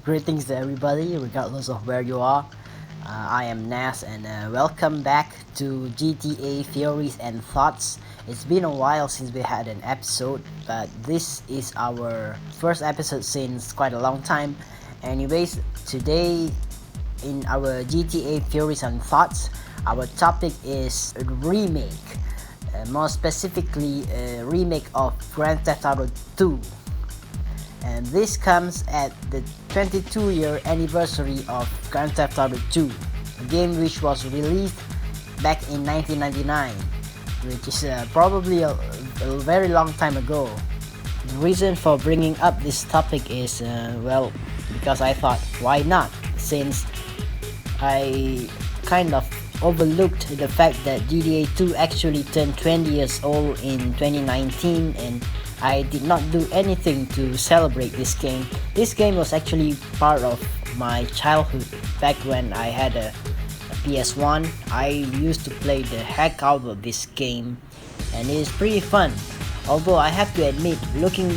Greetings to everybody, regardless of where you are. I am Nas, and welcome back to GTA Theories and Thoughts. It's been a while since we had an episode, but this is our first episode since quite a long time. Anyways, today in our GTA Theories and Thoughts, our topic is Remake. More specifically, a remake of Grand Theft Auto 2, and this comes at the 22-year anniversary of Grand Theft Auto 2, a game which was released back in 1999, which is probably a very long time ago. The reason for bringing up this topic is, because I thought, why not? Since I kind of overlooked the fact that GTA 2 actually turned 20 years old in 2019, and I did not do anything to celebrate this game. This game was actually part of my childhood. Back when I had a PS1, I used to play the heck out of this game, and it is pretty fun. Although I have to admit, looking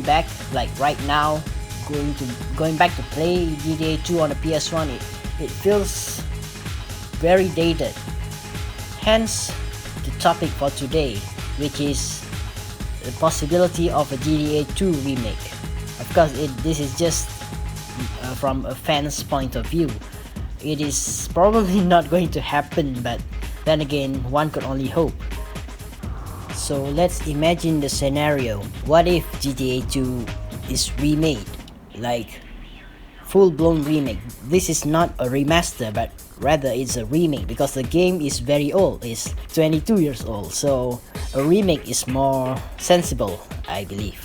back, like right now, going back to play GTA 2 on the PS1, it feels very dated. Hence the topic for today, which is the possibility of a GTA 2 remake. Of course, this is just from a fan's point of view. It is probably not going to happen, but then again, one could only hope. So let's imagine the scenario. What if GTA 2 is remade? Like full-blown remake. This is not a remaster, but rather it's a remake, because the game is very old. It's 22 years old, so a remake is more sensible, I believe.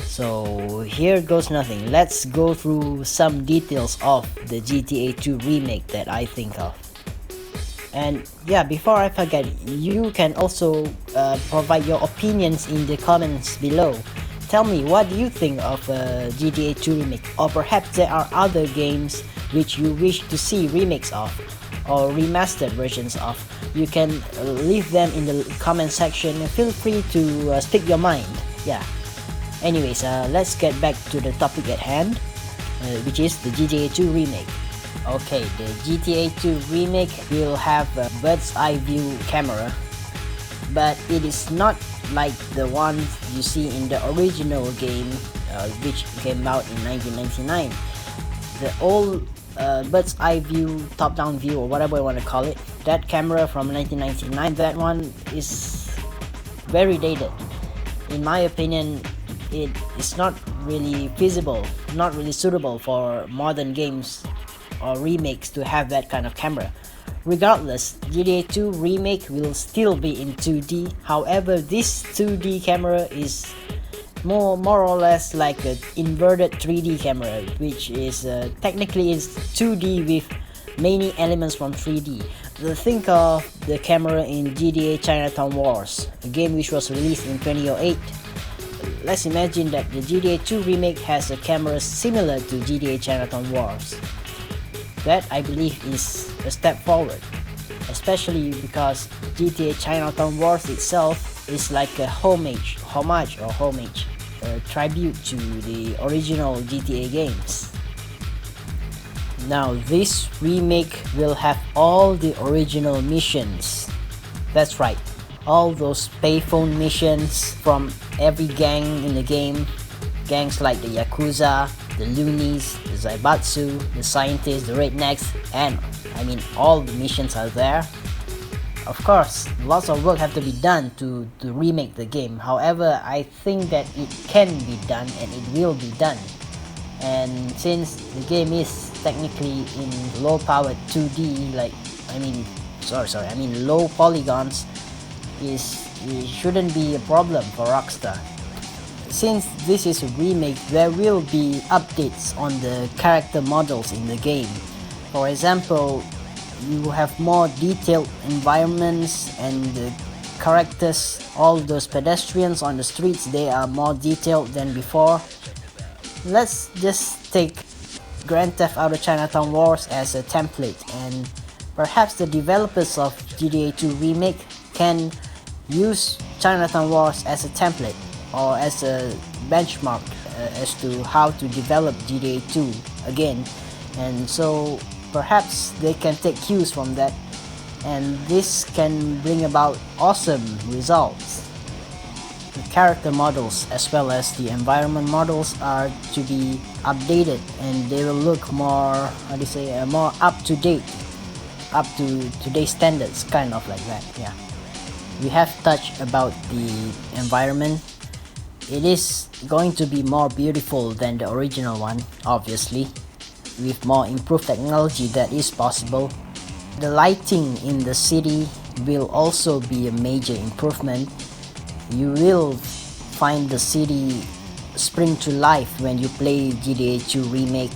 So here goes nothing. Let's go through some details of the GTA 2 remake that I think of. And yeah, before I forget, you can also provide your opinions in the comments below. Tell me, what do you think of GTA 2 remake? Or perhaps there are other games which you wish to see remakes of, or remastered versions of. You can leave them in the comment section. Feel free to speak your mind. Yeah. Anyways, let's get back to the topic at hand, which is the GTA 2 remake. Okay, the GTA 2 remake will have a bird's eye view camera, but it is not like the ones you see in the original game, which came out in 1999. The old bird's eye view, top-down view, or whatever you want to call it, that camera from 1999, that one is very dated. In my opinion, it is not really feasible, not really suitable for modern games or remakes to have that kind of camera. Regardless, GTA 2 remake will still be in 2D. However, this 2D camera is more or less like an inverted 3D camera, which is technically is 2D with many elements from 3D. Think of the camera in GTA Chinatown Wars, a game which was released in 2008. Let's imagine that the GTA 2 remake has a camera similar to GTA Chinatown Wars. That, I believe, is a step forward, especially because GTA Chinatown Wars itself is like a tribute to the original GTA games. Now, this remake will have all the original missions. That's right, all those payphone missions from every gang in the game. Gangs like the Yakuza, the Loonies, the Zaibatsu, the Scientists, the Rednecks, and all the missions are there. Of course, lots of work have to be done to remake the game. However, I think that it can be done, and it will be done. And since the game is technically in low-powered 2D, low polygons, it shouldn't be a problem for Rockstar. Since this is a remake, there will be updates on the character models in the game. For example, you have more detailed environments, and the characters, all those pedestrians on the streets, they are more detailed than before. Let's just take Grand Theft Auto Chinatown Wars as a template, and perhaps the developers of GTA 2 Remake can use Chinatown Wars as a template or as a benchmark as to how to develop GTA 2 again, and so perhaps they can take cues from that, and this can bring about awesome results. The character models as well as the environment models are to be updated, and they will look more, more up to date, up to today's standards, kind of like that. Yeah, we have touched about the environment. It is going to be more beautiful than the original one, obviously, with more improved technology that is possible. The lighting in the city will also be a major improvement. You will find the city spring to life when you play GTA 2 Remake,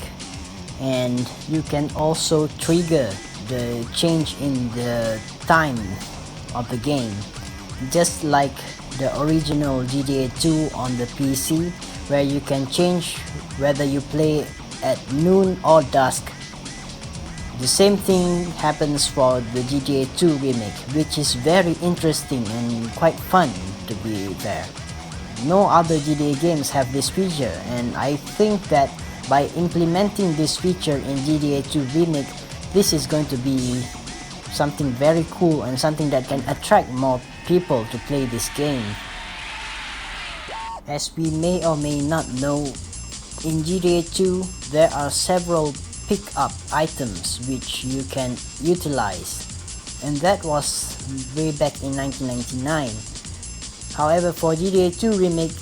and you can also trigger the change in the time of the game, just like the original GTA 2 on the PC, where you can change whether you play at noon or dusk. The same thing happens for the GTA 2 Remake, which is very interesting and quite fun, to be fair. No other GTA games have this feature, and I think that by implementing this feature in GTA 2 Remake, this is going to be something very cool and something that can attract more people to play this game. As we may or may not know, in GTA 2 there are several pick-up items which you can utilize, and that was way back in 1999. However, for GTA 2 Remake,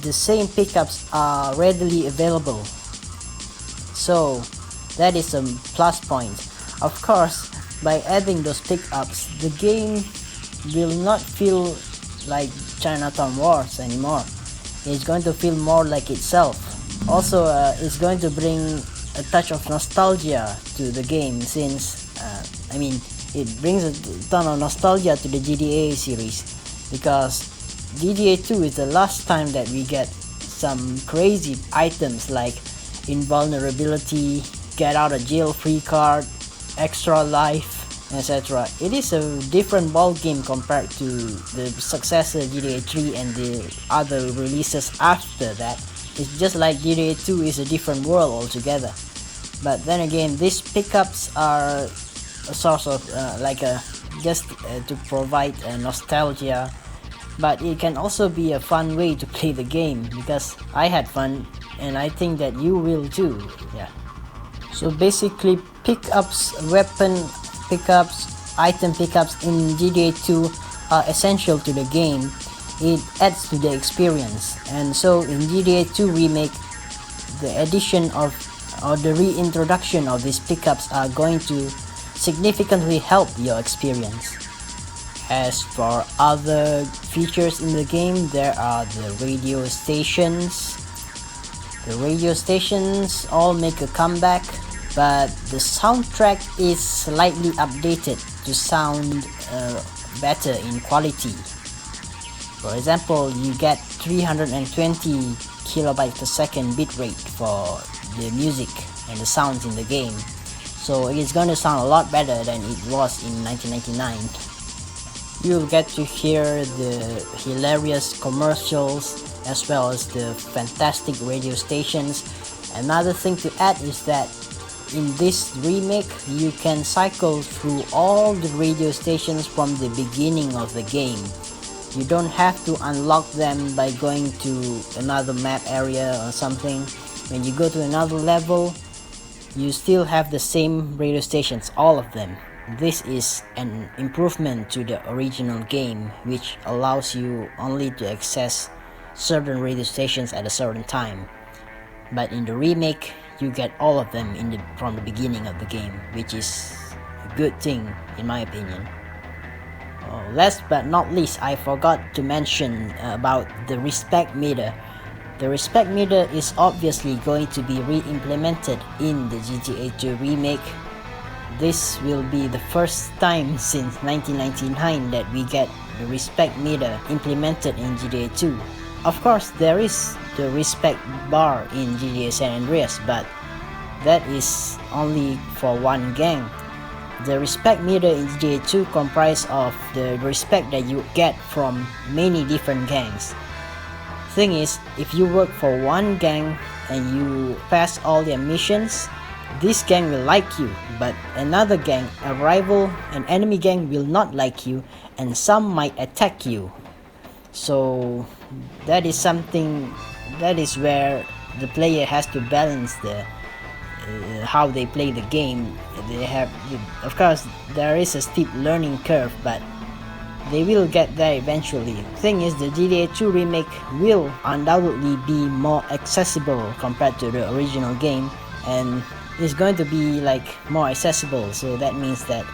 the same pickups are readily available, so that is a plus point. Of course, by adding those pickups, the game will not feel like Chinatown Wars anymore. It's going to feel more like itself. Also, it's going to bring a touch of nostalgia to the game, since it brings a ton of nostalgia to the GTA series, because GTA 2 is the last time that we get some crazy items like invulnerability, get out of jail free card, extra life, etc. It is a different ball game compared to the successor GTA 3 and the other releases after that. It's just like GTA 2 is a different world altogether. But then again, these pickups are a source of to provide nostalgia, but it can also be a fun way to play the game, because I had fun and I think that you will too. Yeah. So basically, pickups, weapon pickups, item pickups in GTA 2 are essential to the game. It adds to the experience, and so in GTA 2 Remake, the addition of or the reintroduction of these pickups are going to significantly help your experience. As for other features in the game, there are the radio stations. The radio stations all make a comeback, but the soundtrack is slightly updated to sound better in quality. For example, you get 320 kilobytes per second bitrate for the music and the sounds in the game, so it is going to sound a lot better than it was in 1999. You'll get to hear the hilarious commercials as well as the fantastic radio stations. Another thing to add is that in this remake, you can cycle through all the radio stations from the beginning of the game. You don't have to unlock them by going to another map area or something. When you go to another level, you still have the same radio stations, all of them. This is an improvement to the original game, which allows you only to access certain radio stations at a certain time. But in the remake, you get all of them from the beginning of the game, which is a good thing in my opinion. Last but not least, I forgot to mention about the respect meter. The respect meter is obviously going to be re-implemented in the GTA 2 Remake. This will be the first time since 1999 that we get the respect meter implemented in GTA 2. Of course, there is the respect bar in GTA San Andreas, but that is only for one gang. The respect meter in GTA 2 comprises of the respect that you get from many different gangs. thing is, if you work for one gang and you pass all their missions, this gang will like you, but another gang, a rival, an enemy gang will not like you, and some might attack you. So that is something, that is where the player has to balance the how they play the game. They have, of course, there is a steep learning curve, but they will get there eventually. Thing is, the GTA 2 remake will undoubtedly be more accessible compared to the original game, and it's going to be like more accessible, so that means that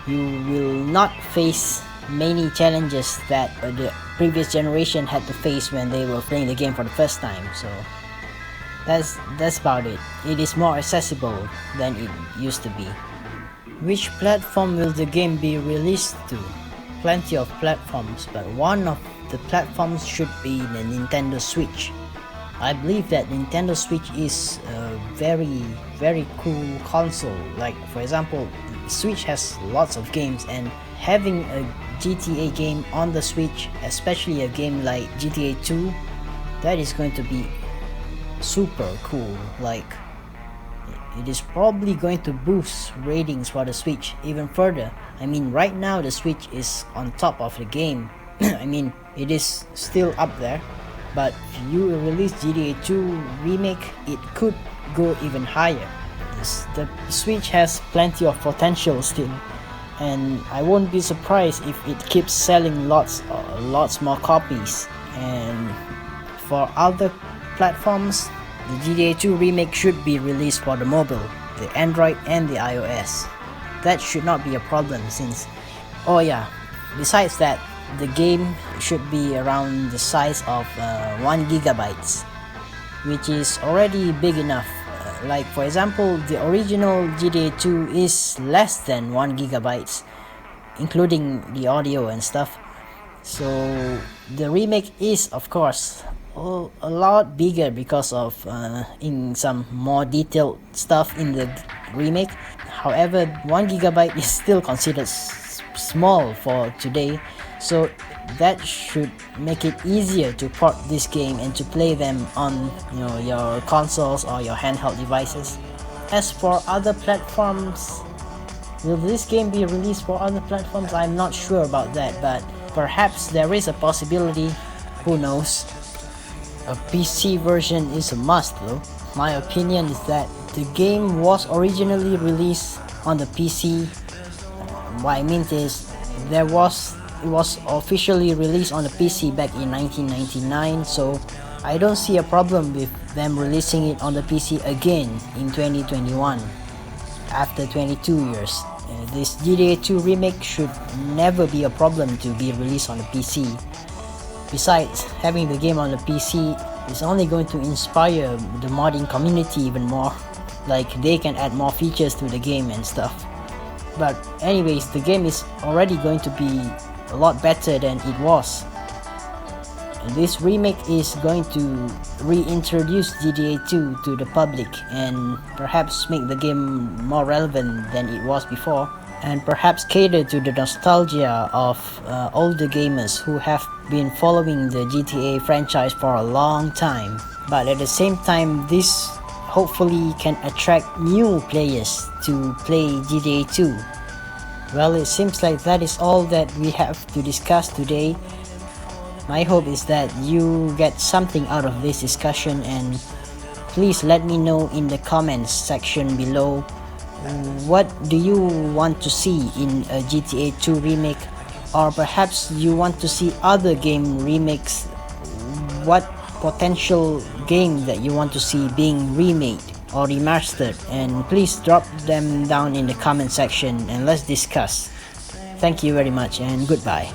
you will not face many challenges that the previous generation had to face when they were playing the game for the first time. So that's about it. It is more accessible than it used to be. Which platform will the game be released to? Plenty of platforms, but one of the platforms should be the Nintendo Switch. I believe that Nintendo Switch is a very cool console. Like, for example, Switch has lots of games, and having a GTA game on the Switch, especially a game like GTA 2, that is going to be super cool. Like, it is probably going to boost ratings for the Switch even further. I mean, right now the Switch is on top of the game. I mean, it is still up there, but if you release GTA 2 remake, it could go even higher. The Switch has plenty of potential still, and I won't be surprised if it keeps selling lots more copies. And for other platforms, the GTA 2 remake should be released for the mobile, the Android and the iOS. That should not be a problem, since, oh yeah, besides that, the game should be around the size of 1 gigabytes, which is already big enough. Like, for example, the original GTA 2 is less than 1 gigabytes, including the audio and stuff. So the remake is, of course, a lot bigger because of in some more detailed stuff in the remake. However, 1 gigabyte is still considered small for today, so that should make it easier to port this game and to play them on your consoles or your handheld devices. As for other platforms, will this game be released for other platforms? I'm not sure about that, but perhaps there is a possibility. Who knows? A PC version is a must though. My opinion is that the game was originally released on the PC. What I mean is, it was officially released on the PC back in 1999, so I don't see a problem with them releasing it on the PC again in 2021 after 22 years. This GTA 2 remake should never be a problem to be released on the PC. Besides, having the game on the PC is only going to inspire the modding community even more. Like, they can add more features to the game and stuff. But anyways, the game is already going to be a lot better than it was. And this remake is going to reintroduce GTA 2 to the public and perhaps make the game more relevant than it was before, and perhaps cater to the nostalgia of older gamers who have been following the GTA franchise for a long time. But at the same time, this hopefully can attract new players to play GTA 2. Well, it seems like that is all that we have to discuss today. My hope is that you get something out of this discussion, and please let me know in the comments section below, what do you want to see in a GTA 2 remake, or perhaps you want to see other game remakes. What potential game that you want to see being remade or remastered, and please drop them down in the comment section and let's discuss. Thank you very much and goodbye.